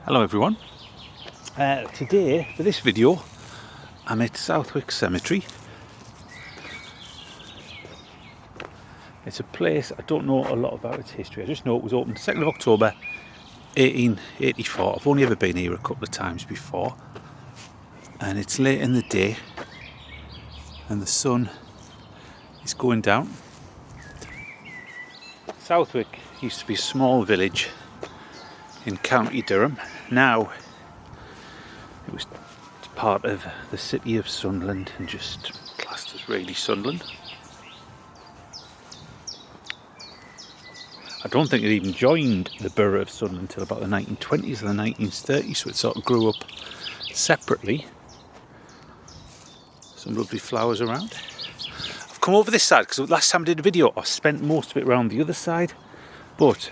Hello everyone. Today, for this video, I'm at Southwick Cemetery. It's a place I don't know a lot about its history. I just know it was opened 2nd of October 1884. I've only ever been here a couple of times before. And it's late in the day and the sun is going down. Southwick used to be a small village in County Durham. Now it was part of the city of Sunderland and just classed as really Sunderland. I don't think it even joined the borough of Sunderland until about the 1920s or the 1930s, so it sort of grew up separately. Some lovely flowers around. I've come over this side because last time I did a video I spent most of it around the other side, but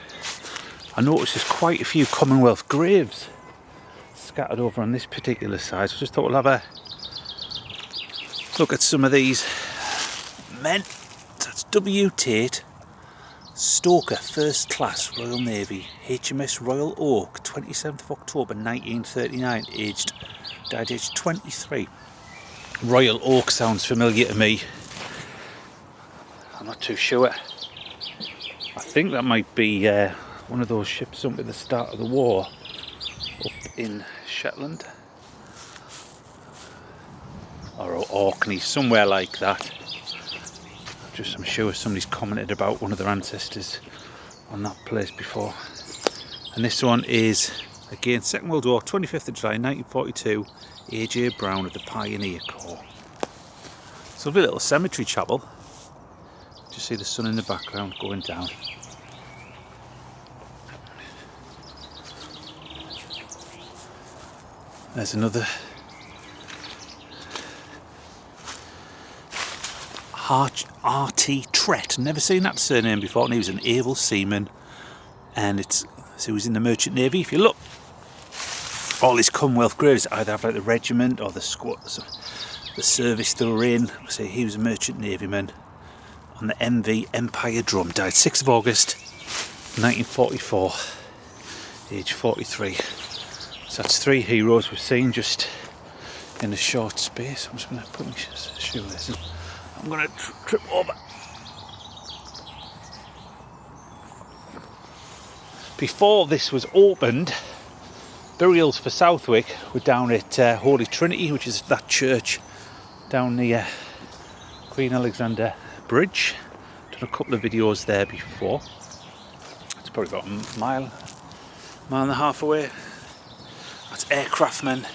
I noticed there's quite a few Commonwealth graves scattered over on this particular side, so I just thought we'll have a look at some of these men. That's W. Tate, Stoker, First Class, Royal Navy, HMS Royal Oak, 27th of October 1939, died aged 23. Royal Oak sounds familiar to me. I'm not too sure. I think that might be one of those ships sunk at the start of the war up in Shetland or Orkney, somewhere like that. I'm sure somebody's commented about one of their ancestors on that place before. And this one is again Second World War, 25th of July 1942, AJ Brown of the Pioneer Corps. It's a lovely little cemetery chapel. Just see the sun in the background going down. There's another R.T. Trett. Never seen that surname before, and he was an able seaman, and so he was in the Merchant Navy. If you look, all these Commonwealth graves either have like the regiment or the squad, the service they were in. So he was a Merchant Navyman on the MV Empire Drum. Died 6th of August 1944, age 43. So that's 3 heroes we've seen just in a short space. I'm just going to put my shoelaces in. I'm going to trip over. Before this was opened, burials for Southwick were down at Holy Trinity, which is that church down near Queen Alexandra Bridge. Done a couple of videos there before. It's probably about a mile and a half away. That's Aircraftman,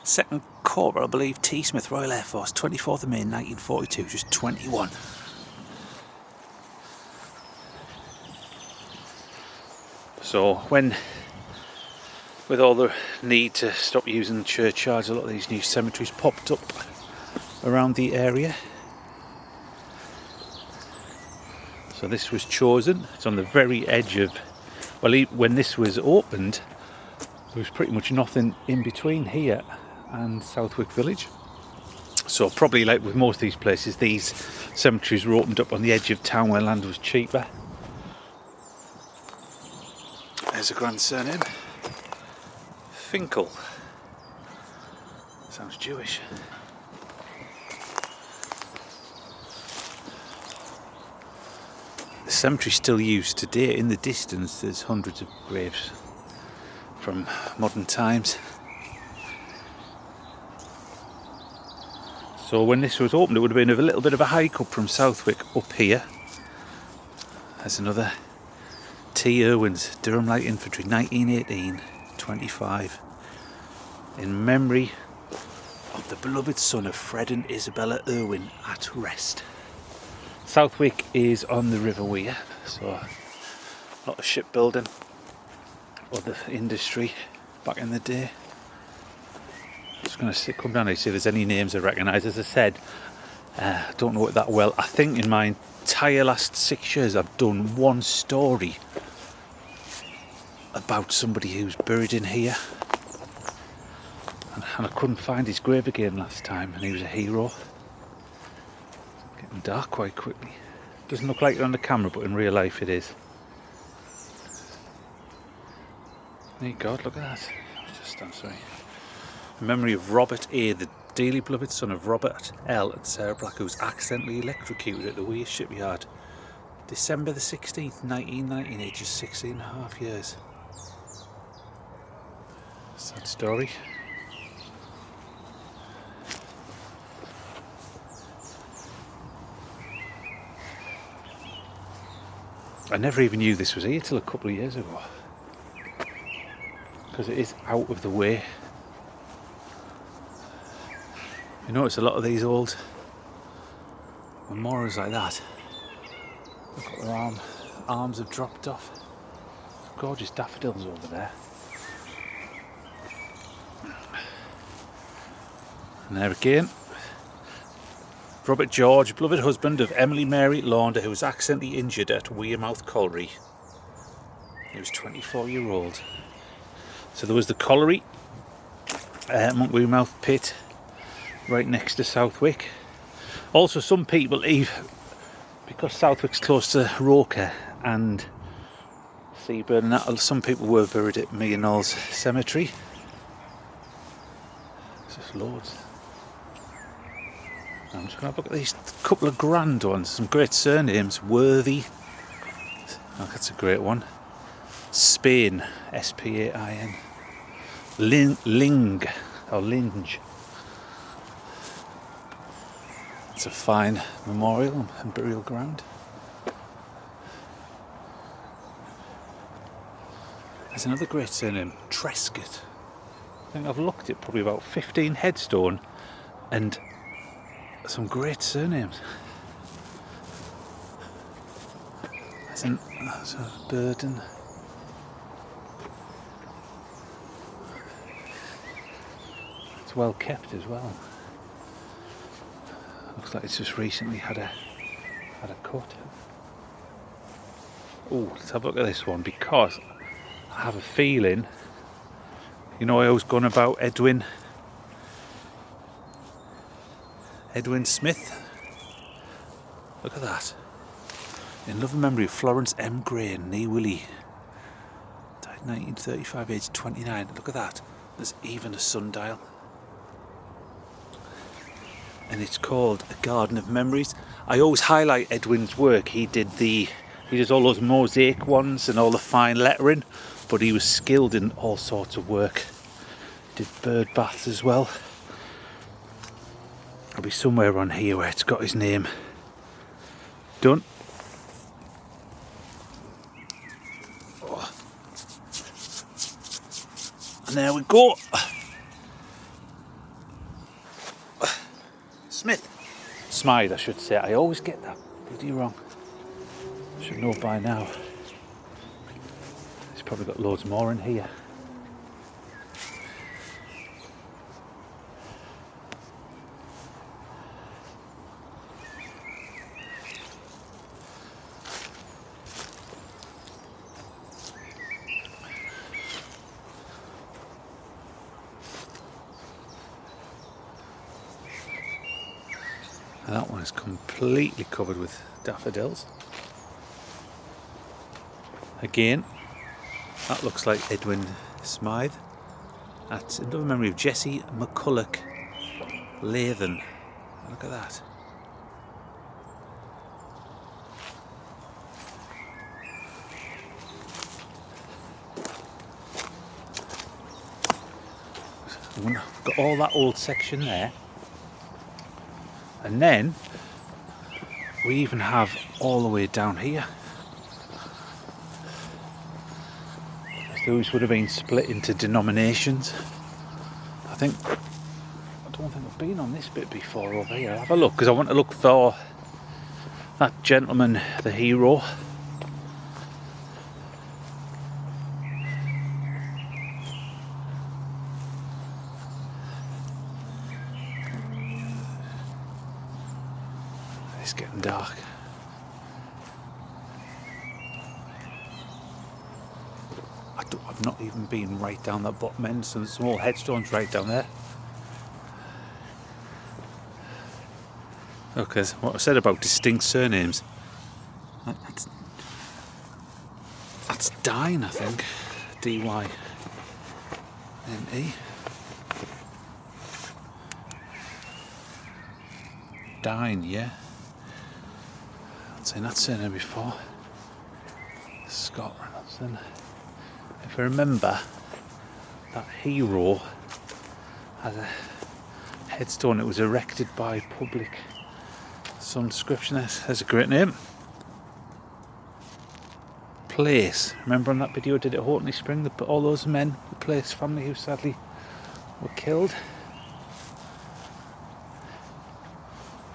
2nd Corps, I believe, T. Smith, Royal Air Force, 24th of May 1942, just 21. So with all the need to stop using churchyards, a lot of these new cemeteries popped up around the area. So this was chosen. It's on the very edge of, well, when this was opened, there was pretty much nothing in between here and Southwick Village. So probably like with most of these places, these cemeteries were opened up on the edge of town where land was cheaper. There's a grand surname. Finkel. Sounds Jewish. The cemetery's still used today. In the distance there's hundreds of graves from modern times. So when this was opened, it would have been a little bit of a hike up from Southwick up here. There's another T. Irwin's, Durham Light Infantry, 1918-25, in memory of the beloved son of Fred and Isabella Irwin at rest. Southwick is on the River Wear, so a lot of shipbuilding, other industry back in the day. Just going to come down here, see if there's any names I recognise. As I said, I don't know it that well. I think in my entire last 6 years I've done one story about somebody who's buried in here, and I couldn't find his grave again last time, and he was a hero. Getting dark quite quickly. Doesn't look like it on the camera, but in real life it is. Hey God, look at that. I'm sorry. In memory of Robert A., the dearly beloved son of Robert L. and Sarah Black, who was accidentally electrocuted at the Weir shipyard. December the 16th, 1919, ages 16 and a half years. Sad story. I never even knew this was here till a couple of years ago, because it is out of the way. You notice a lot of these old memorials like that, look at their arms have dropped off. Gorgeous daffodils over there. And there again, Robert George, beloved husband of Emily Mary Launder, who was accidentally injured at Wearmouth Colliery. He was 24-year-old. So there was the colliery, Monk Wearmouth pit, right next to Southwick. Also, some people leave, because Southwick's close to Roker and Seaburn, and that, some people were buried at Millionall's Cemetery. There's just loads. I'm just going to have a look at these couple of grand ones. Some great surnames. Worthy. Oh, that's a great one. Spain. S-P-A-I-N. Ling. Or Linge. It's a fine memorial and burial ground. There's another great surname. Trescott. I think I've looked at probably about 15 headstone and some great surnames. There's a Burden. It's well kept as well. Looks like it's just recently had a cut. Oh, let's have a look at this one, because I have a feeling, you know, I always gone about Edwin Smith. Look at that. In love and memory of Florence M. Gray and Nee Willie. Died 1935, aged 29. Look at that. There's even a sundial. And it's called A Garden of Memories. I always highlight Edwin's work. He does all those mosaic ones and all the fine lettering, but he was skilled in all sorts of work. Did bird baths as well. It'll be somewhere on here where it's got his name done. Oh. And there we go. Smythe, I should say. I always get that bloody wrong. I should know by now. He's probably got loads more in here. And that one is completely covered with daffodils. Again, that looks like Edwin Smythe. That's in memory of Jesse McCulloch Lathan. Look at that. We've got all that old section there. And then we even have all the way down here. Those would have been split into denominations. I don't think I've been on this bit before over here. Have a look, because I want to look for that gentleman, the hero. It's getting dark. I've not even been right down that bottom end, so there's small headstones right down there. Okay, so what I said about distinct surnames, that's Dine, I think. D-Y. N-E. Dine, yeah. I've seen that surname before. Scott Reynolds. If I remember, that hero has a headstone. It was erected by public. Some description there. There's a great name. Place. Remember on that video I did at Hortley Spring, all those men, the Place family who sadly were killed.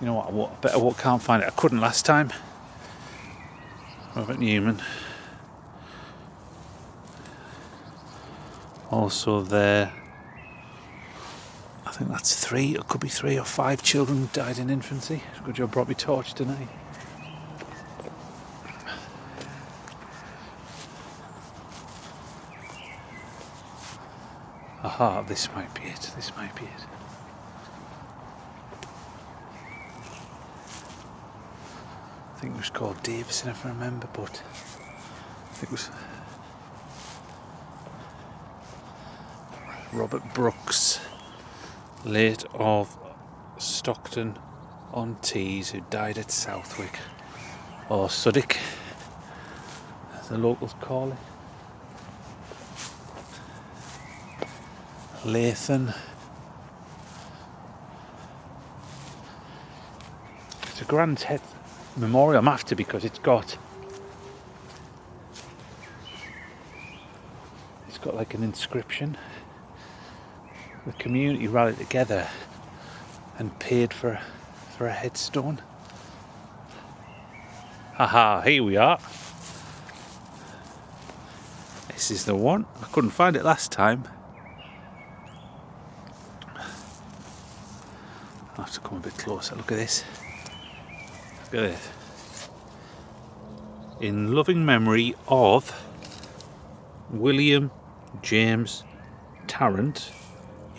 You know what, I better walk, can't find it. I couldn't last time. Robert Newman. Also there, I think that's 3, it could be 3 or 5 children who died in infancy. Good job brought me torch tonight. Aha, this might be it, this might be it. I think it was called Davison if I remember, but I think it was Robert Brooks, late of Stockton-on-Tees, who died at Southwick, or Southwick, as the locals call it. Lathan. It's a grand head memorial. I'm after because it's got like an inscription. The community rallied together and paid for a headstone. Haha, here we are. This is the one. I couldn't find it last time. I'll have to come a bit closer. Look at this. Look at this. In loving memory of William James Tarrant,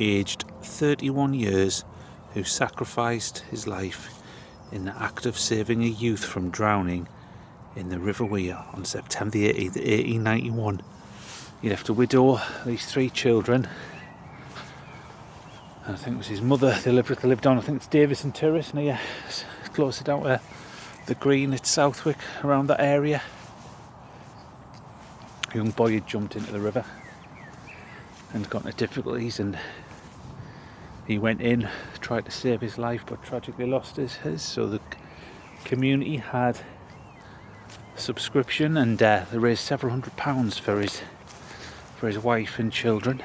aged 31 years, who sacrificed his life in the act of saving a youth from drowning in the River Wear on September 18th, 1891. He left a widow, these 3 children, and I think it was his mother they lived on. I think it's Davison Terrace near, closer down to the Green at Southwick, around that area. A young boy had jumped into the river and got into difficulties, and he went in, tried to save his life, but tragically lost his. So the community had a subscription, and they raised several £100s for his wife and children.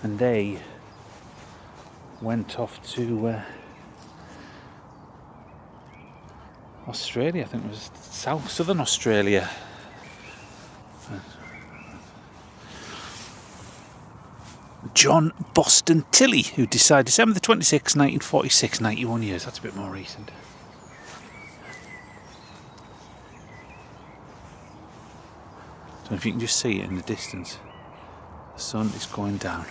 And they went off to Australia. I think it was southern Australia. John Boston Tilley, who died December the 26th, 1946, 91 years. That's a bit more recent. Don't know if you can just see it in the distance. The sun is going down.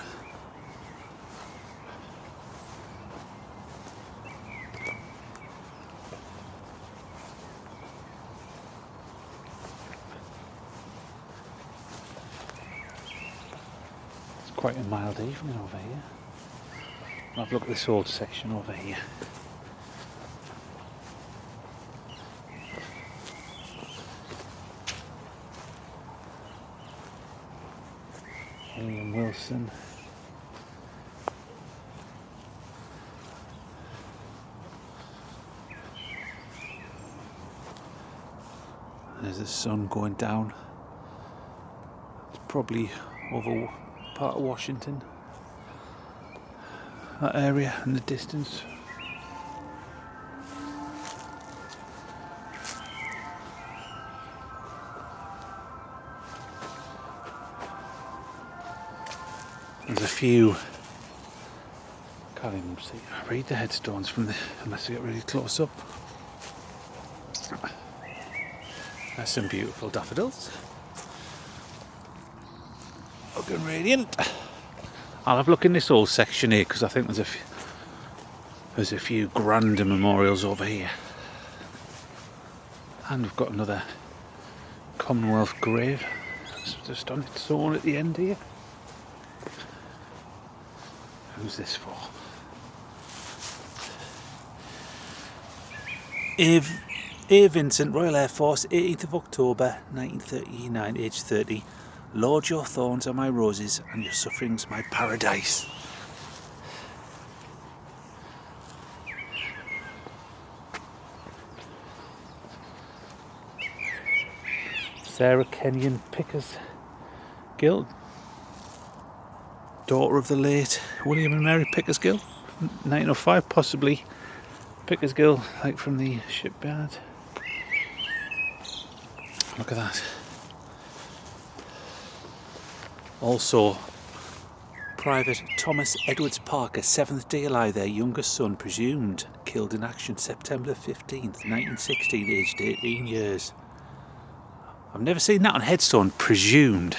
Quite a mild evening over here. I'll have a look at this old section over here. William Wilson. There's the sun going down. It's probably over part of Washington, that area in the distance. There's a few, can't even see, read the headstones from the, unless I get really close up. There's some beautiful daffodils. Looking radiant. I'll have a look in this whole section here because I think there's a few grander memorials over here, and we've got another Commonwealth grave It's just on its own at the end here. Who's this for? A. Vincent, Royal Air Force, 18th of October 1939, age 30. Lord, your thorns are my roses and your sufferings my paradise. Sarah Kenyon Pickers Gill, daughter of the late William and Mary Pickersgill, 1905, possibly Pickersgill, like from the shipyard. Look at that. Also, Private Thomas Edwards Parker, 7th day alive, their youngest son, presumed killed in action September 15th, 1916, aged 18 years. I've never seen that on headstone, presumed.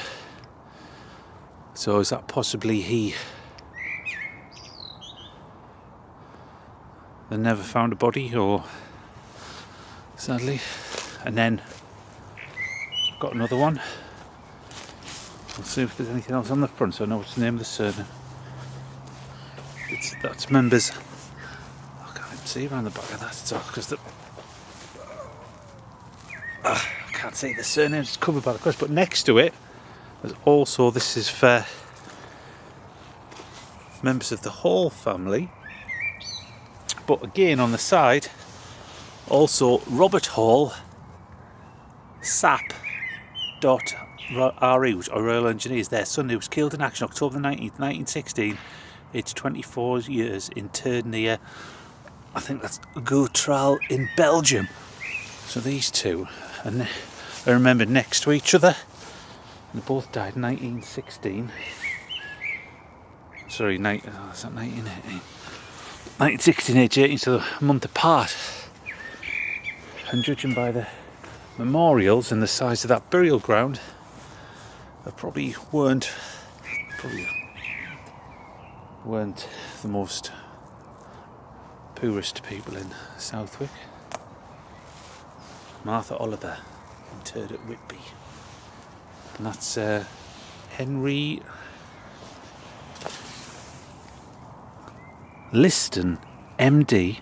So is that possibly he? They never found a body, or sadly. And then I've got another one. We'll see if there's anything else on the front, so I know what's the name of the surname. That's members. I can't even see around the back of that. It's all because the I can't see the surname. It's covered by the cross. But next to it, there's also, this is for members of the Hall family. But again, on the side, also Robert Hall, SAP.RE, which are Royal Engineers. Their son, who was killed in action October 19th, 1916, aged 24 years, interred near, I think that's Goutral in Belgium. So these two, and I remember next to each other. They both died in 1916. Sorry, is that 1918? 1916, age 18, so a month apart. And judging by the memorials and the size of that burial ground, they probably weren't the most poorest people in Southwick. Martha Oliver, interred at Whitby. And that's Henry Liston, MD,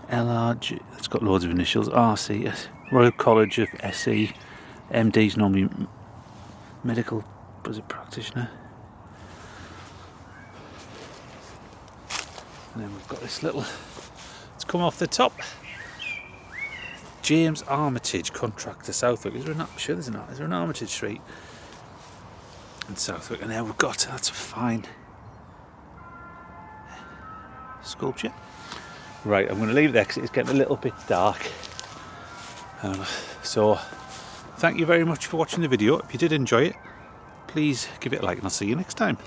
LRG, it's got loads of initials, RC, Royal College of SE, MD's normally medical practitioner. And then we've got this little, it's come off the top. James Armitage, contractor, Southwick. Is there an Armitage Street in Southwick? And there we've got, that's a fine sculpture. Right, I'm going to leave it there because it's getting a little bit dark. So, thank you very much for watching the video. If you did enjoy it, please give it a like and I'll see you next time.